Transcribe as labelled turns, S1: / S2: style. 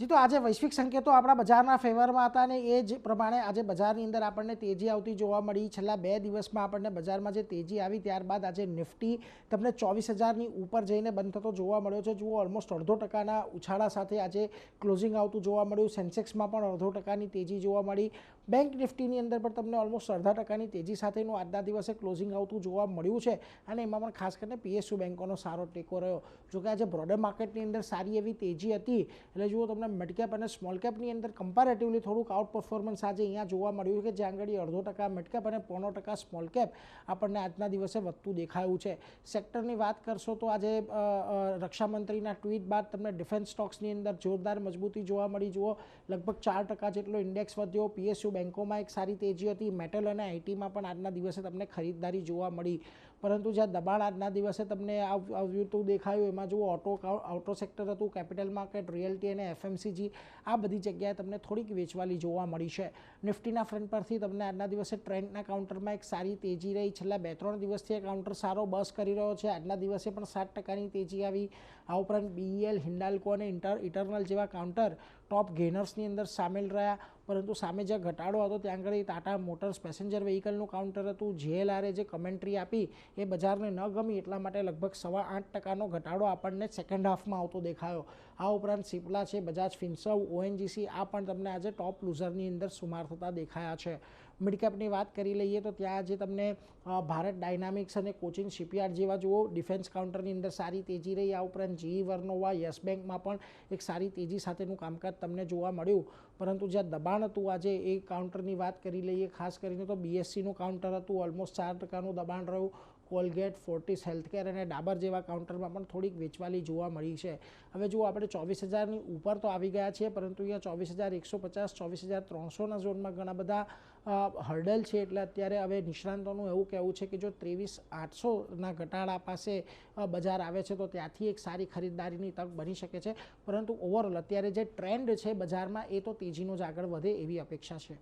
S1: जी, तो आज वैश्विक संकेतो अपना बजाરના ફેવરમાં હતા અને એ જ પ્રમાણે આજે બજારની અંદર આપણને તેજી આવતી જોવા મળી। છેલ્લા 2 દિવસમાં આપણને બજારમાં જે તેજી આવી ત્યારબાદ આજે નિફ્ટી તમને 24,000ની ઉપર જઈને બંધ થતો જોવા મળ્યો છે। જુઓ, ઓલમોસ્ટ 0.5%ના ઉછાળા સાથે આજે ક્લોઝિંગ આવતું જોવા મળ્યું। સેન્સેક્સમાં પણ 0.5%ની તેજી જોવા મળી। બેંક નિફ્ટીની અંદર પણ તમને ઓલમોસ્ટ 0.5%ની તેજી સાથેનું આજના દિવસે ક્લોઝિંગ આવતું જોવા મળ્યું છે અને એમાં પણ ખાસ કરીને પીએસયુ બેંકોનો સારો ટેકો રહ્યો। જોકે આજે બ્રોડર માર્કેટની અંદર સારી એવી તેજી હતી એટલે જુઓ તમને મિડ કેપ અને સ્મોલ કેપની અંદર કમ્પેરેટિવલી થોડુંક આઉટ પરફોર્મન્સ આજે અહીંયા જોવા મળ્યું છે, જ્યાં આગળ 0.5% મિડ કેપ અને 0.5% સ્મોલ કેપ આપણને આજના દિવસે વધતું દેખાયું છે। સેક્ટરની વાત કરશો તો આજે રક્ષામંત્રીના ટ્વીટ બાદ તમને ડિફેન્સ સ્ટોક્સની અંદર જોરદાર મજબૂતી જોવા મળી। જુઓ, લગભગ 4% જેટલો ઇન્ડેક્સ વધ્યો। પીએસયુ બેંકોમાં એક સારી તેજી હતી। મેટલ અને આઈટીમાં પણ આજના દિવસે તમને ખરીદદારી જોવા મળી, પરંતુ જ્યાં દબાણ આજના દિવસે તમને આવતું દેખાયું એમાં જુઓ ઓટો સેક્ટર હતું, કેપિટલ માર્કેટ, રિયલ્ટી અને એફએમસીજી આ બધી જગ્યાએ તમને થોડીક વેચવાલી જોવા મળી છે। નિફ્ટીના ફ્રન્ટ પરથી તમને આજના દિવસે ટ્રેન્ડના કાઉન્ટરમાં એક સારી તેજી રહી। છેલ્લા 2-3 દિવસથી આ કાઉન્ટર સારો બસ કરી રહ્યો છે। આજના દિવસે પણ 7%ની તેજી આવી। આ ઉપરાંત બીઈએલ, હિન્ડાલ્કો અને ઇટરનલ જેવા કાઉન્ટર ટોપ ગેનર્સની અંદર સામેલ રહ્યા, પરંતુ સામે જે ઘટાડો હતો ત્યાં આગળ ટાટા મોટર્સ પેસેન્જર વ્હીકલનું કાઉન્ટર હતું। જેએલઆરે જે કમેન્ટ્રી આપી એ બજારને ન ગમી, એટલા માટે લગભગ 8.25%નો ઘટાડો આપણને સેકન્ડ હાફમાં આવતો દેખાયો। આ ઉપરાંત સિપ્લા છે, બજાજ ફિન્સર્વ, ઓએનજીસી આ પણ તમને આજે ટોપ લૂઝરની અંદર સુમાર થતા દેખાયા છે। મિડકેપની વાત કરી લઈએ તો ત્યાં આજે તમને ભારત ડાયનામિક્સ અને કોચિન શિપયાર્ડ જેવા જુઓ ડિફેન્સ કાઉન્ટરની અંદર સારી તેજી રહી। આ ઉપરાંત જીઈ વર્નોવા, યસ બેંકમાં પણ એક સારી તેજી સાથેનું કામકાજ તમને જોવા મળ્યું, પરંતુ જ્યાં દબાણ હતું આજે એ કાઉન્ટરની વાત કરી લઈએ, ખાસ કરીને તો બીએસસીનું કાઉન્ટર હતું, ઓલમોસ્ટ 4%નું દબાણ રહ્યું। કોલગેટ, ફોર્ટિસ હેલ્થકેર અને ડાબર જેવા કાઉન્ટરમાં પણ થોડીક વેચવાલી જોવા મળી છે। હવે જુઓ, આપણે 24,000ની ઉપર તો આવી ગયા છીએ, પરંતુ અહીંયા 24,150, 24,300ના ઝોનમાં ઘણા બધા હર્ડલ છે, એટલે અત્યારે હવે નિષ્ણાંતોનું એવું કહેવું છે કે જો 23,800ના ઘટાડા પાસે બજાર આવે છે તો ત્યાંથી એક સારી ખરીદદારીની તક બની શકે છે, પરંતુ ઓવરઓલ અત્યારે જે ટ્રેન્ડ છે બજારમાં એ તો તેજીનો જ આગળ વધે એવી અપેક્ષા છે।